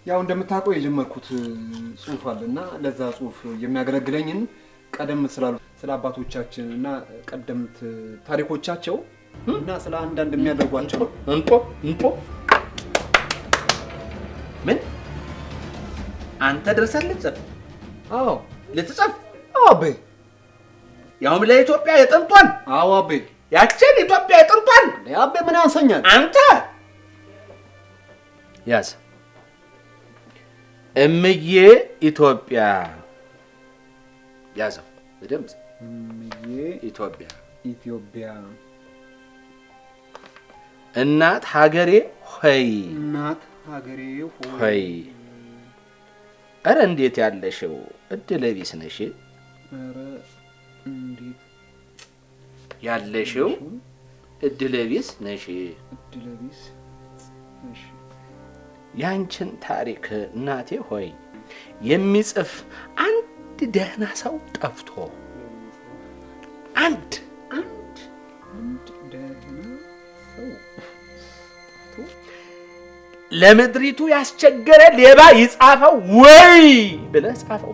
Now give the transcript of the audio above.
ያው እንደምታውቀው የጀመርኩት ጽሁፍ አለና ለዛ ጽሁፍ የሚያገለግለኝን ቀደም ስላሉ ስለ አባቶቻችን እና ቀደምት ታሪኮቻቸው እና ስለ አንዳንድ የሚያደርጓቸው እንጦ ምን አንተ ድርሰት ልትጽፍ? አዎ ልትጽፍ? አዎ አቤ። ያውም ለኢትዮጵያ የጥንቷን? አዎ አቤ። ያችን ኢትዮጵያ የጥንቷን? አቤ ምን ያንሰኛል? አንተ ያዝ እምዬ ኢትዮጵያ ያዘው በደምብ እምዬ ኢትዮጵያ እናት ሀገሬ ሆይ እናት ሀገሬ ሆይ ኧረ እንዴት ያለሽው እድለ ቢስ ነሽ! ኧረ እንዴት ያለሽው እድለ ቢስ ነሽ! እድለ ቢስ ነሽ! ያንቺን ታሪክ እናቴ ሆይ የሚጽፍ አንድ ደህና ሰው ጠፍቶ አንድ ደህና ሰው ለምድሪቱ ያስቸገረ ሌባ ይጻፈው ወይ ብለህ ጻፈው።